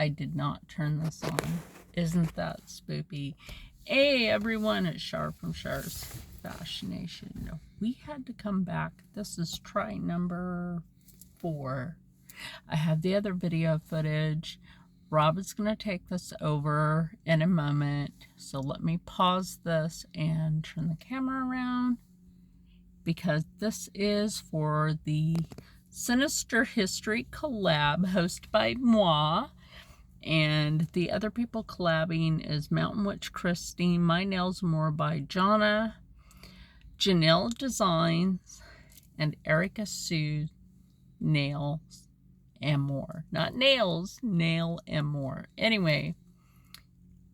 I did not turn this on. Isn't that spoopy? Hey everyone, it's Char from Char's Fascination. We had to come back. This is try number 4. I have the other video footage. Rob is going to take this over in a moment. So let me pause this and turn the camera around, because this is for the Sinister History collab hosted by moi. And the other people collabing is Mountain Witch Christine, My Nails More by Jonna, Janelle Designs, and Erica Sue Nails and More. Not nails, nail and more. Anyway,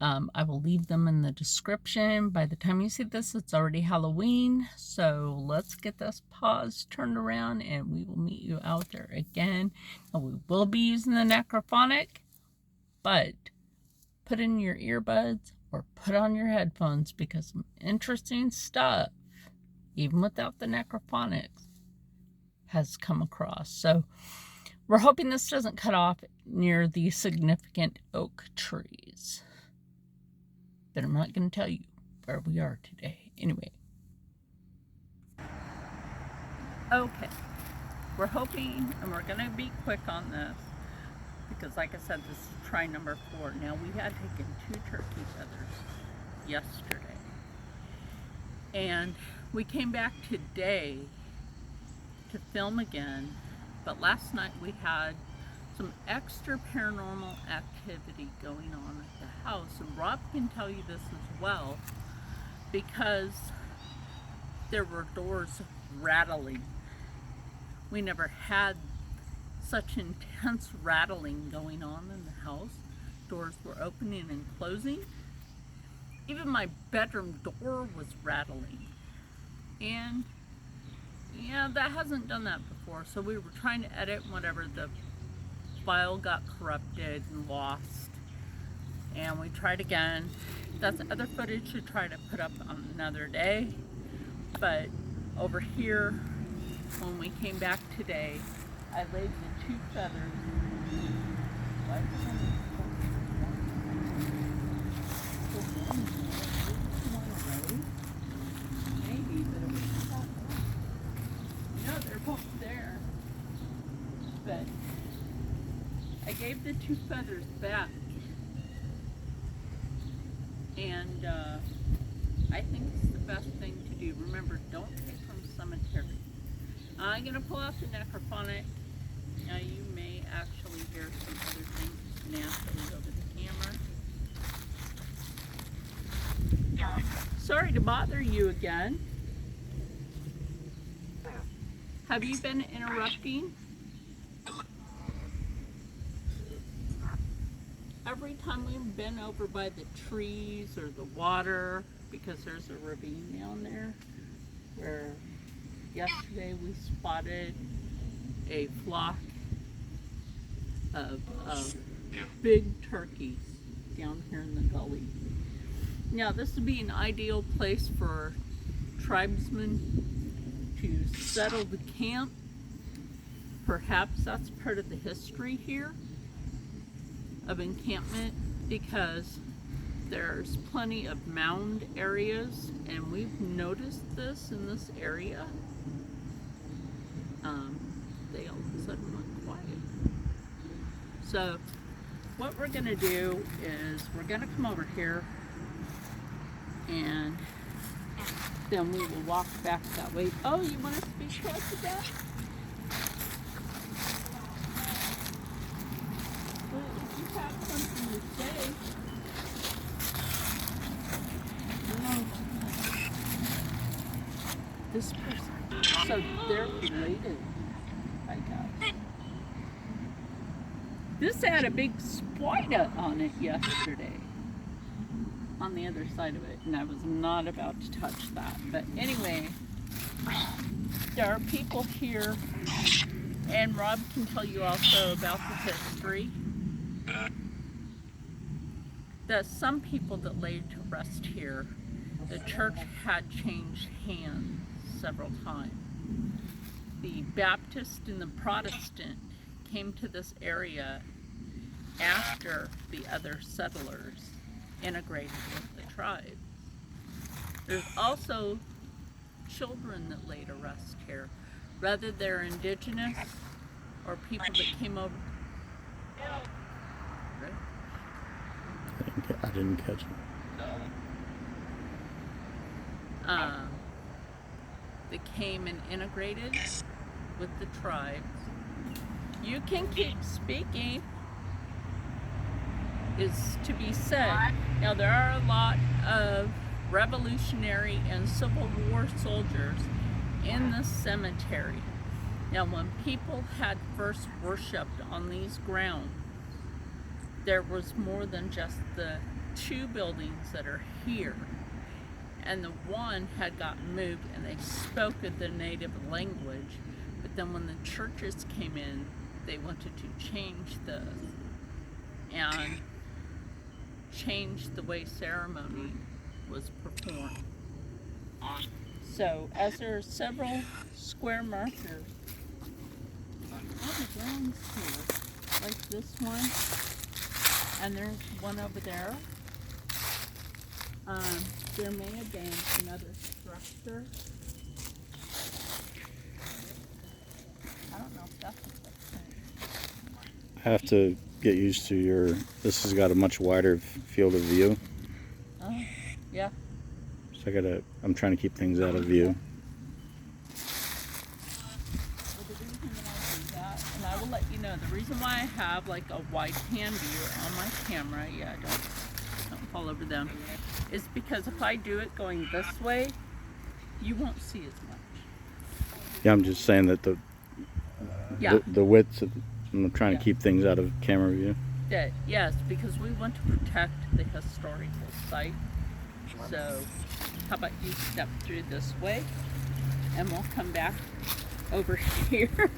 I will leave them in the description. By the time you see this, it's already Halloween. So let's get this pause turned around and we will meet you out there again. And we will be using the necrophonic, but put in your earbuds or put on your headphones, because some interesting stuff, even without the necrophonics, has come across. So we're hoping this doesn't cut off near the significant oak trees. But I'm not going to tell you where we are today. Anyway. Okay. We're hoping, and we're going to be quick on this, because like I said, this is try number 4. Now, we had taken 2 turkey feathers yesterday. And we came back today to film again. But last night we had some extra paranormal activity going on at the house. And Rob can tell you this as well, because there were doors rattling. We never had such intense rattling going on in the house. Doors were opening and closing. Even my bedroom door was rattling. And yeah, that hasn't done that before. So we were trying to edit whatever, the file got corrupted and lost. And we tried again. That's other footage to try to put up on another day. But over here, when we came back today, I laid the 2 feathers. Maybe, but it was not. No, they're both there. But I gave the 2 feathers back. And I think it's the best thing to do. Remember, don't take from cemetery. I'm going to pull out the necrophonic. Now you may actually hear some other things naturally over the camera. Sorry to bother you again. Have you been interrupting? Every time we've been over by the trees or the water, because there's a ravine down there, where yesterday we spotted a flock of big turkeys down here in the gully. Now this would be an ideal place for tribesmen to settle the camp. Perhaps that's part of the history here of encampment, because there's plenty of mound areas, and we've noticed this in this area. They all of a sudden went quiet. So what we're gonna do is we're gonna come over here, and then we will walk back that way. Oh, you want to speak to us again? Well, if you have something to say. This person, so they're related, I guess. This had a big spider on it yesterday, on the other side of it, and I was not about to touch that. But anyway, there are people here, and Rob can tell you also about the history. That some people that laid to rest here, the church had changed hands several times. The Baptist and the Protestant came to this area after the other settlers integrated with the tribe. There's also children that laid to rest here, whether they're indigenous or people that came over. I didn't catch it. That came and integrated with the tribes. You can keep speaking, is to be said. Now, there are a lot of Revolutionary and Civil War soldiers in the cemetery. Now, when people had first worshipped on these grounds, there was more than just the 2 buildings that are here. And the one had gotten moved and they spoke the native language. But then when the churches came in, they wanted to change this and change the way ceremony was performed. So, as there are several square markers on the grounds here, like this one, and there's one over there. There may have been another structure. I don't know if that's what that's saying. I have to get used to your, this has got a much wider field of view. Oh, yeah. So I'm trying to keep things out of view. Well, the reason that I do that, and I will let you know, the reason why I have like a wide pan view on my camera, don't fall over them, is because if I do it going this way, you won't see as much. Yeah, I'm just saying that the width, I'm trying to keep things out of camera view. Yes, because we want to protect the historical site. So, how about you step through this way, and we'll come back over here,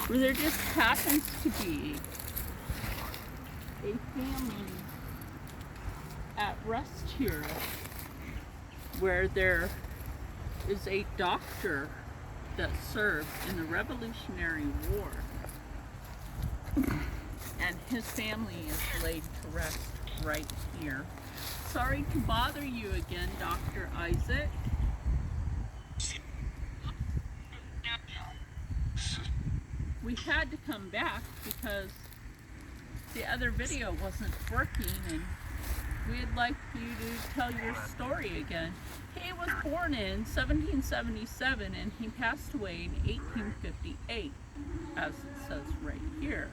where there just happens to be a family at rest here, where there is a doctor that served in the Revolutionary War, and his family is laid to rest right here. Sorry to bother you again, Dr. Isaac. We had to come back because the other video wasn't working, and we'd like you to tell your story again. He was born in 1777 and he passed away in 1858, as it says right here.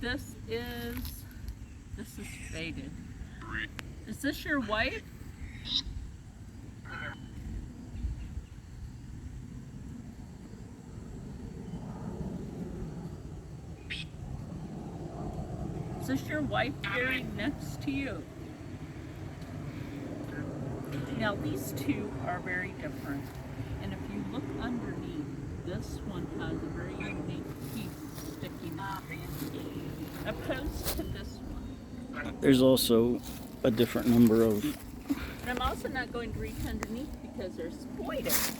This is faded. Is this your wife? Is this your wife buried next to you? Now these two are very different. And if you look underneath, this one has a very unique piece sticking up, opposed to this one. There's also a different number of... And I'm also not going to reach underneath because there's spiders.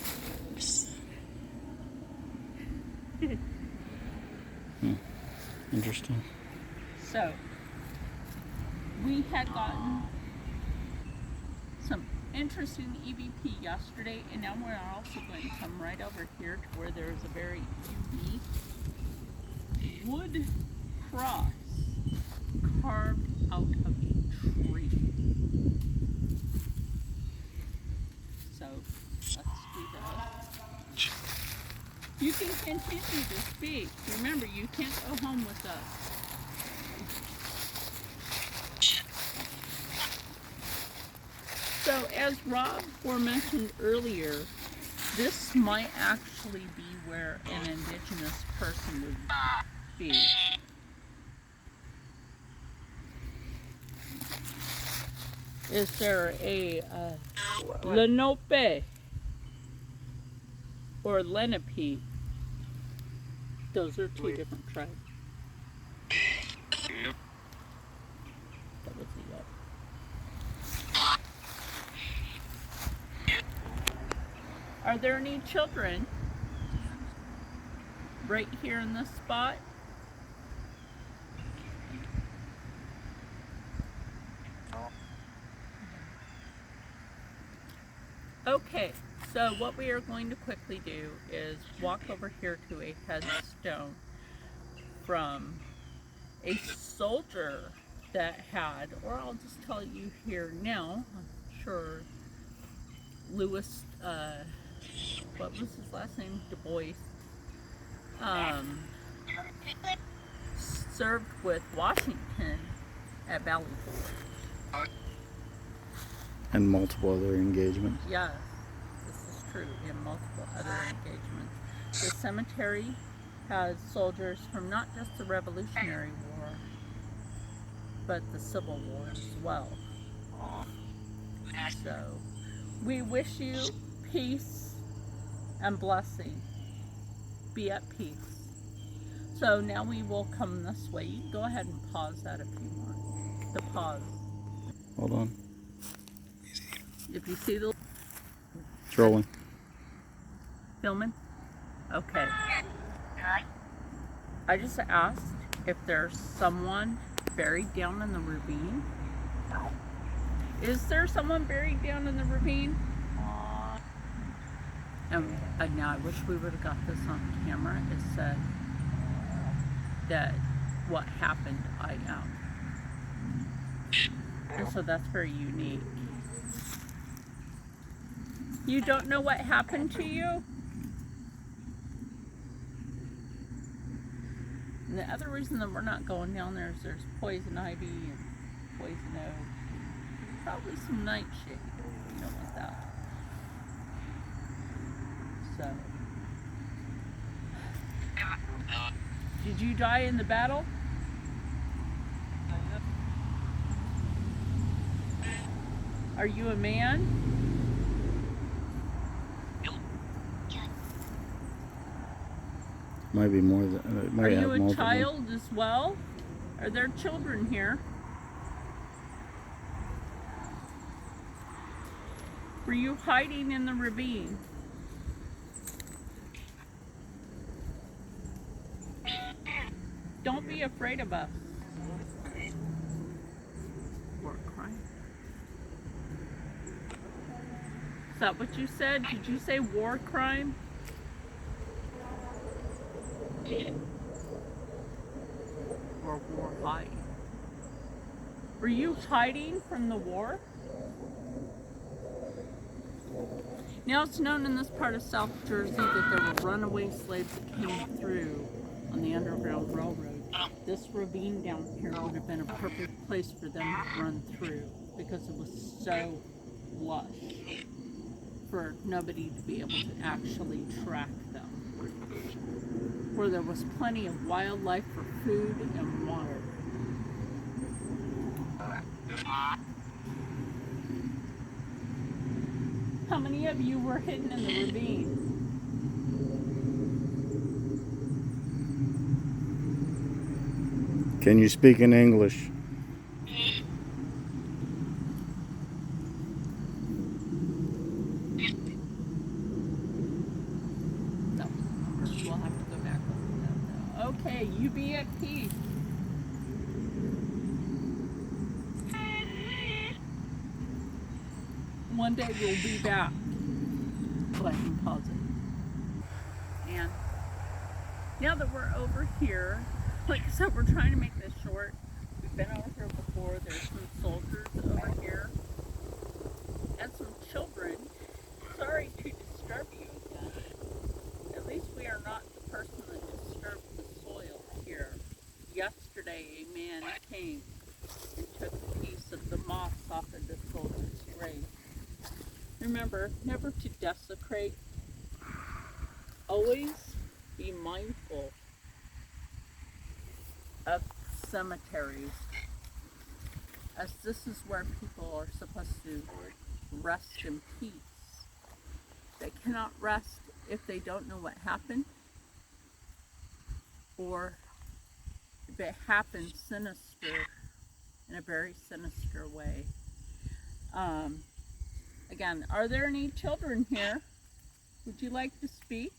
Interesting. So, we had gotten some interesting EVP yesterday, and now we're also going to come right over here to where there's a very unique wood cross carved out of a tree. So, let's do that. You can continue to speak. Remember, you can't go home with us. So, as Rob mentioned earlier, this might actually be where an indigenous person would be. Is there a Lenape or Lenape? Those are two different tribes. That was the Are there any children? right here in this spot. Okay, so what we are going to quickly do is walk over here to a headstone from a soldier that had, or I'll just tell you here now, I'm sure Lewis, what was his last name? Du Bois, served with Washington at Valley Forge. And multiple other engagements. Yes, this is true, in multiple other engagements. The cemetery has soldiers from not just the Revolutionary War, but the Civil War as well. So, we wish you peace and blessing. Be at peace. So now we will come this way. You can go ahead and pause that if you want. The pause. Hold on. If you see the... It's rolling. Filming? Okay. I just asked if there's someone buried down in the ravine. Is there someone buried down in the ravine? And now I wish we would have got this on camera. It said that what happened, I am. And so that's very unique. You don't know what happened to you? And the other reason that we're not going down there is there's poison ivy and poison oak. Probably some nightshade. You don't want that. So. Did you die in the battle? Are you a man? Might be more than. Are you a child as well? Are there children here? Were you hiding in the ravine? Don't be afraid of us. War crime. Is that what you said? Did you say war crime? Or war hiding? Were you hiding from the war? Now it's known in this part of South Jersey that there were runaway slaves that came through on the Underground Railroad. This ravine down here would have been a perfect place for them to run through because it was so lush for nobody to be able to actually track them. Where there was plenty of wildlife for food and water. How many of you were hidden in the ravine? Can you speak in English? No. We'll have to go back over that now. Okay, you be at peace. One day we'll be back. So I can pause it. And now that we're over here, like I said, we're trying to make this short. We've been over here before. There's some soldiers over here. And some children. Sorry to disturb you again. At least we are not the person that disturbed the soil here. Yesterday a man came and took a piece of the moss off of the soldier's grave. Remember, never to desecrate. Always be mindful of cemeteries, as this is where people are supposed to rest in peace. They cannot rest if they don't know what happened, or if it happened sinister, in a very sinister way. Again, are there any children here? Would you like to speak?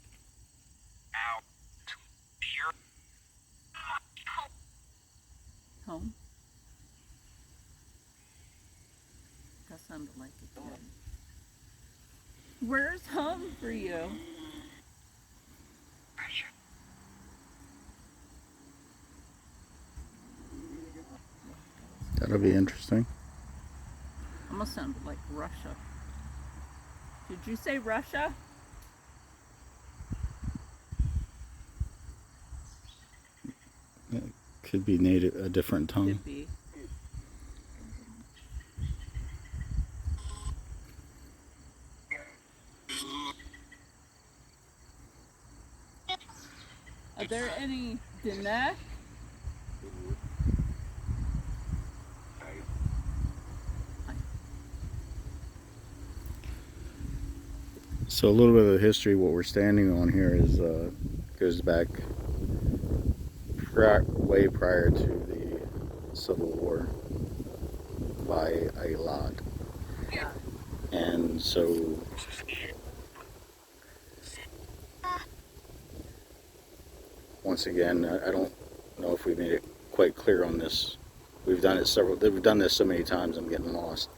sounded like a kid. Where's home for you? That'll be interesting. Almost sounded like Russia. Did you say Russia? It could be native, a different tongue. Could be. Are there any dinner? So a little bit of the history, what we're standing on here is goes back way prior to the Civil War by a lot. Yeah. And so once again, I don't know if we made it quite clear on this. We've done this so many times I'm getting lost.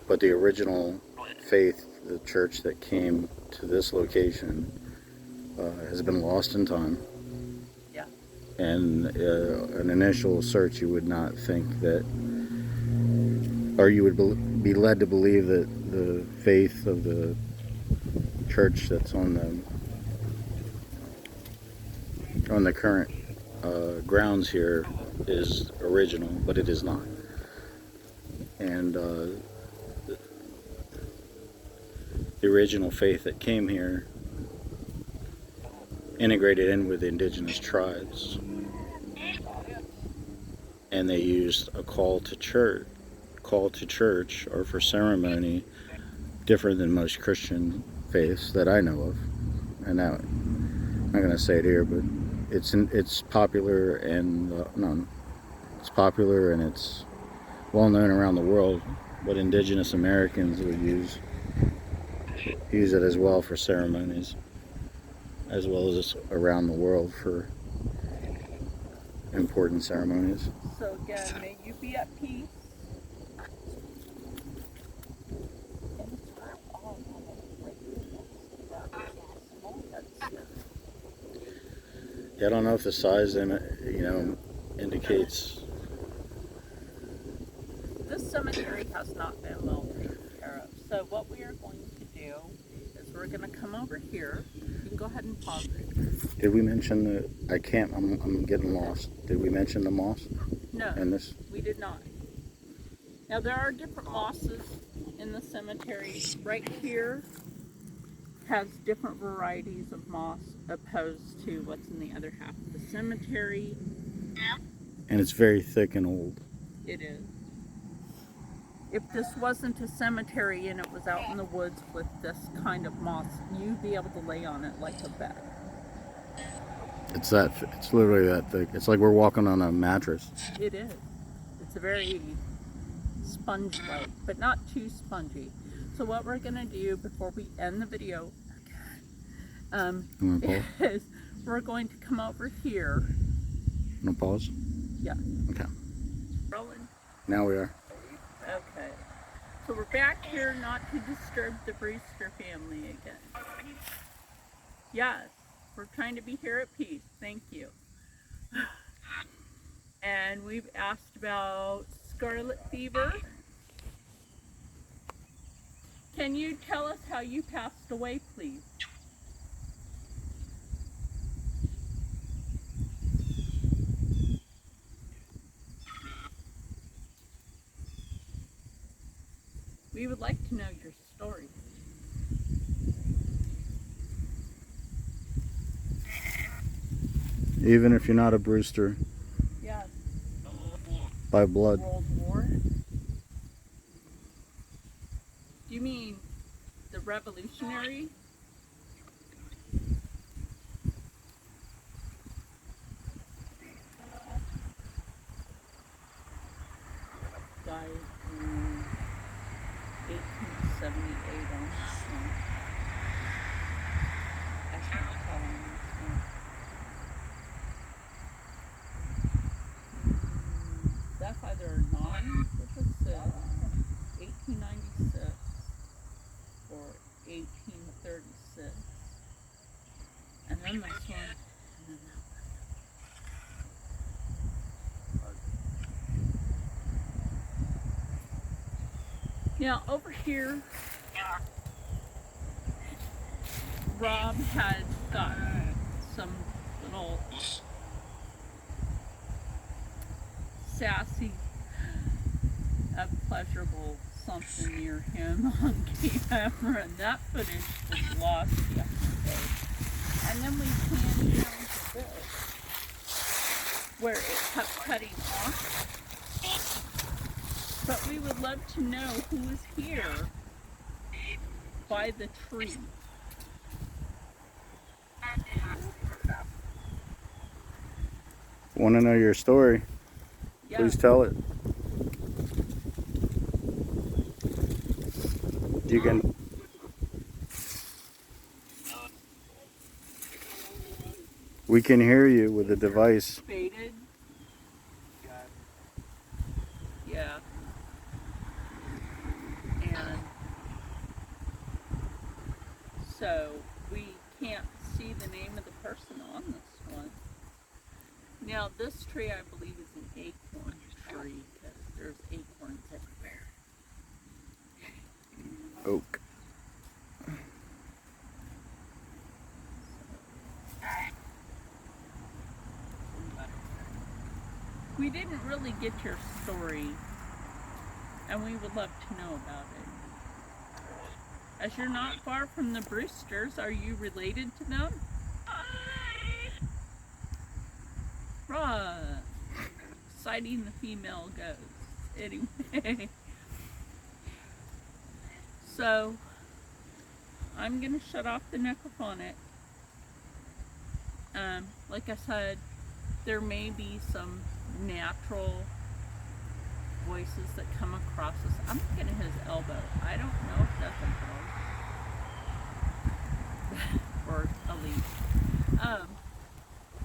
But the original faith, the church that came to this location, has been lost in time. Yeah. And an initial search, you would not think that, or you would be led to believe that the faith of the church that's on the current grounds here is original, but it is not. And the original faith that came here integrated in with the indigenous tribes, and they used a call to church or for ceremony different than most Christian faiths that I know of. And now I'm not going to say it here, but it's popular, and it's popular and it's well known around the world. But indigenous Americans would use it as well for ceremonies, as well as around the world for important ceremonies. So again, may you be at peace. Yeah, I don't know if the size, indicates. This cemetery has not been well taken care of. So what we are going to do is we're going to come over here. You can go ahead and pause it. Did we mention the? I'm getting lost. Did we mention the moss? No. In this? We did not. Now there are different mosses in the cemetery. Right here has different varieties of moss opposed to what's in the other half of the cemetery. And it's very thick and old. It is. If this wasn't a cemetery and it was out in the woods with this kind of moss, you'd be able to lay on it like a bed. It's literally that thick. It's like we're walking on a mattress. It is. It's a very sponge-like, but not too spongy. So what we're going to do before we end the video is we're going to come over here. No pause? Yeah. Okay. Rolling. Now we are. Okay. So we're back here not to disturb the Brewster family again. Yes. We're trying to be here at peace. Thank you. And we've asked about scarlet fever. Can you tell us how you passed away, please? We would like to know your story. Even if you're not a Brewster. Yes. By blood. World War? Do you mean the Revolutionary? Died in 1878 on this one. I can't tell on this one. That's either 9, which is 1896. 1836. And then this one. Now over here, Rob had got some little sassy, pleasurable something near him on camera, and that footage was lost yesterday. And then we panned down to this, where it kept cutting off. But we would love to know who is here by the tree. Want to know your story? Yeah. Please tell it. You can. We can hear you with the device. Faded. Yeah. And so we can't see the name of the person on this one. Now this tree I believe is an acorn tree because there's acorns everywhere. Oak. We didn't really get your story, and we would love to know about it. As you're not far from the Brewsters, are you related to them? Right. Citing the female ghost. Anyway. So, I'm going to shut off the necrophonic. Like I said, there may be some natural voices that come across us. I'm looking at his elbow. I don't know if that's a bug or a leaf.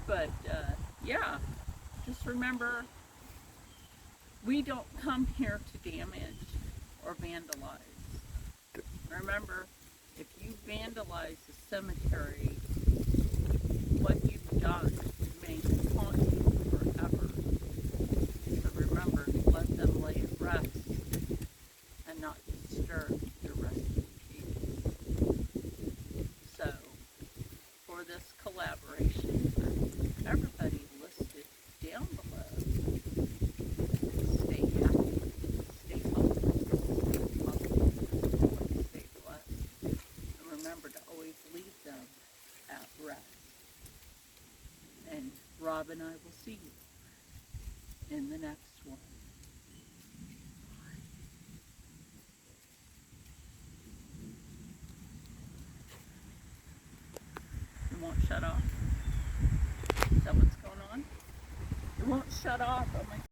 But yeah, just remember, we don't come here to damage or vandalize. Remember, if you vandalize the cemetery, what you've done may haunt you forever. So remember to let them lay at rest and not disturb your resting peace. So, for this collaboration, everybody listed down below, stay happy, stay healthy, stay blessed, and remember to always leave them at rest. And Rob and I will see you in the next one. It won't shut off. Is that what's going on? It won't shut off. Oh my